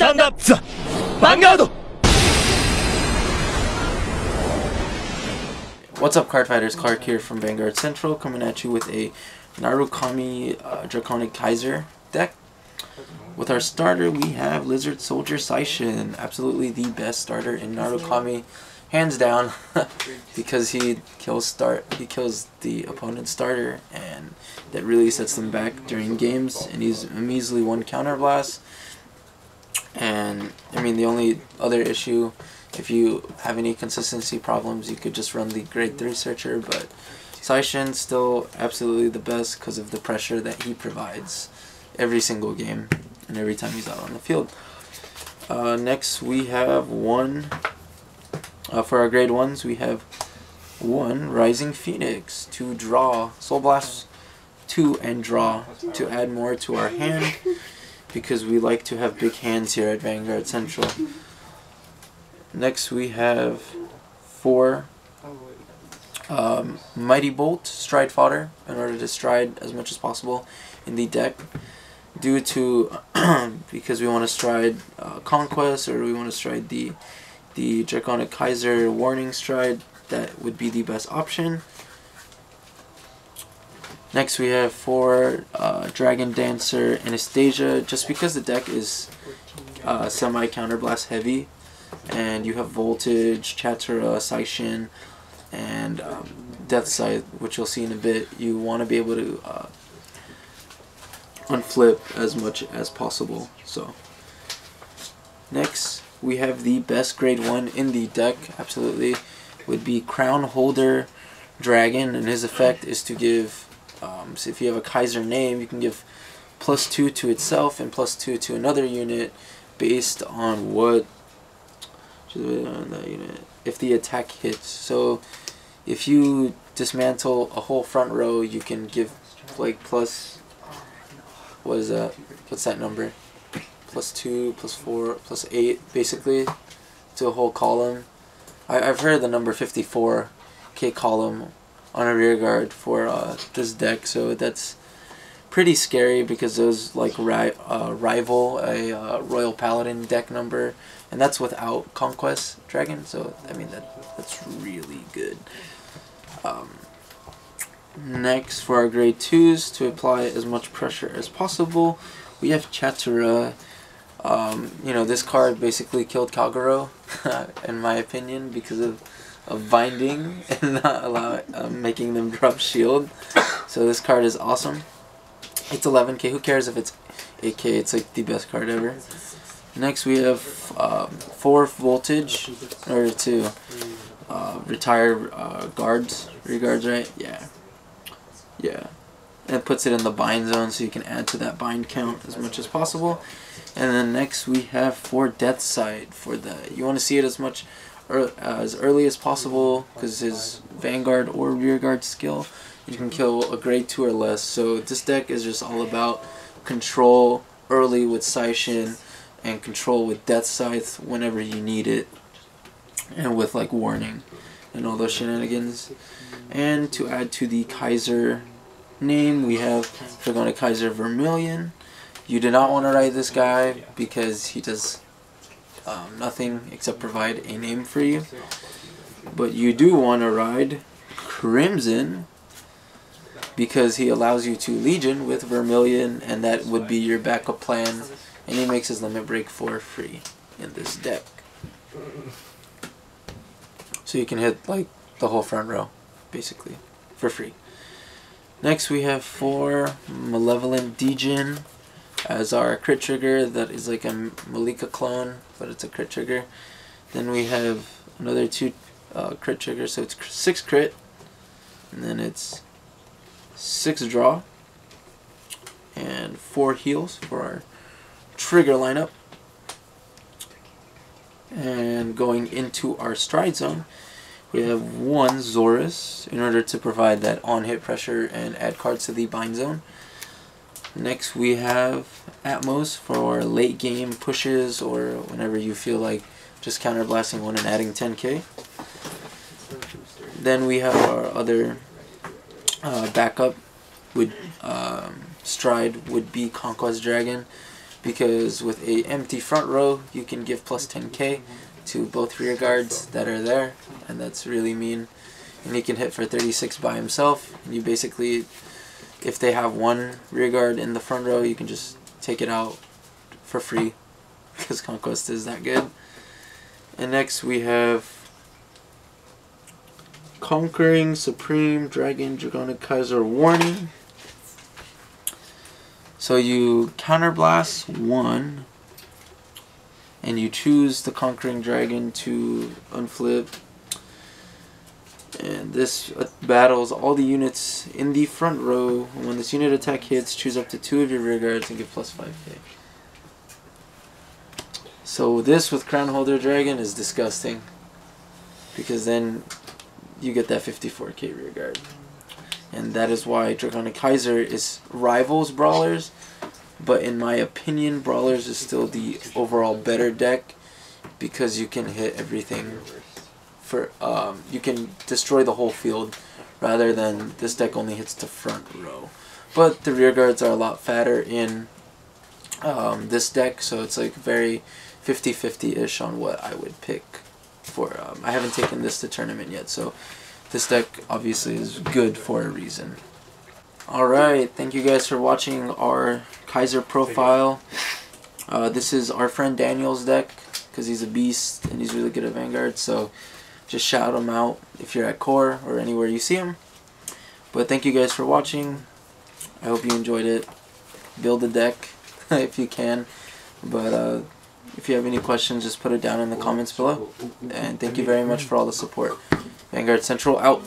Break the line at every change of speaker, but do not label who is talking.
Stand up, the Vanguard!
What's up, Cardfighters? Clark here from Vanguard Central, coming at you with a Dragonic Kaiser deck. With our starter, we have Lizard Soldier Saishin, absolutely the best starter in Narukami, hands down, because he kills the opponent's starter, and that really sets them back during games. And he's a measly one counterblast. And I mean, the only other issue, if you have any consistency problems, you could just run the grade 3 searcher, but Saishin still absolutely the best because of the pressure that he provides every single game and every time he's out on the field. Next we have for our grade 1s, we have one Rising Phoenix to draw Soul Blast 2 and draw to add more to our hand, because we like to have big hands here at Vanguard Central. Next we have 4 Mighty Bolt Stride Fodder, in order to stride as much as possible in the deck, due to because we want to stride Conquest, or we want to stride the Dragonic Kaiser Warning Stride. That would be the best option. Next we have 4 Dragon Dancer Anastasia, just because the deck is semi-counterblast heavy, and you have Voltage, Chatera, Saishin, and Death Scythe, which you'll see in a bit. You want to be able to unflip as much as possible. So next we have the best grade 1 in the deck, absolutely, would be Crown Holder Dragon, and his effect is to give, so if you have a Kaiser name, you can give +2 to itself and +2 to another unit based on what that unit, if the attack hits. So if you dismantle a whole front row, you can give like what's that number, +2, +4, +8 basically to a whole column. I've heard the number 54k column on a rear guard for this deck, so that's pretty scary, because those like rival a Royal Paladin deck number, and that's without Conquest Dragon. So I mean, that's really good. Next, for our grade 2s, to apply as much pressure as possible, we have Chatera. You know, this card basically killed Kagero, in my opinion, because of binding and not making them drop shield. So this card is awesome. It's 11k. Who cares if it's 8k? It's like the best card ever. Next we have 4 Voltage, in order to retire rear guards, right? Yeah. And it puts it in the bind zone, so you can add to that bind count as much as possible. And then next we have 4 Death Scythe. You want to see it as early as possible, because his Vanguard or rear guard skill, you can kill a grade 2 or less. So this deck is just all about control early with Saishin, and control with Death Scythe whenever you need it, and with like warning and all those shenanigans. And to add to the Kaiser name, we have Dragonic Kaiser Vermilion. You do not want to ride this guy because he does nothing except provide a name for you. But you do want to ride Crimson, because he allows you to Legion with Vermilion, and that would be your backup plan. And he makes his limit break for free in this deck. So you can hit like the whole front row, basically, for free. Next we have 4 Malevolent Djinn as our crit trigger. That is like a Malika clone, but it's a crit trigger. Then we have another 2 crit triggers, so it's 6 crit, and then it's 6 draw, and 4 heals for our trigger lineup. And going into our stride zone, we have 1 Zorus, in order to provide that on-hit pressure and add cards to the bind zone. Next we have Atmos for late game pushes, or whenever you feel like just counterblasting one and adding 10k. Then we have our other backup, stride would be Conquest Dragon, because with a empty front row you can give plus 10k to both rear guards that are there, and that's really mean. And he can hit for 36 by himself. And you basically, if they have one rear guard in the front row, you can just take it out for free because Conquest is that good. And next we have Conquering Supreme Dragon Dragonic Kaiser Warning. So you counterblast 1 and you choose the Conquering Dragon to unflip. And this battles all the units in the front row. When this unit attack hits, choose up to 2 of your rear guards and give plus 5k. So this with Crown Holder Dragon is disgusting, because then you get that 54k rear guard. And that is why Dragonic Kaiser is rivals Brawlers, but in my opinion Brawlers is still the overall better deck, because you can hit everything. You can destroy the whole field rather than this deck only hits the front row. But the rear guards are a lot fatter in this deck, so it's like very 50-50-ish on what I would pick for. I haven't taken this to tournament yet, so this deck obviously is good for a reason. Alright, thank you guys for watching our Kaiser profile. This is our friend Daniel's deck, because he's a beast and he's really good at Vanguard, so just shout him out if you're at Core or anywhere you see him. But thank you guys for watching. I hope you enjoyed it. Build a deck if you can. But if you have any questions, just put it down in the comments below. And thank you very much for all the support. Vanguard Central out.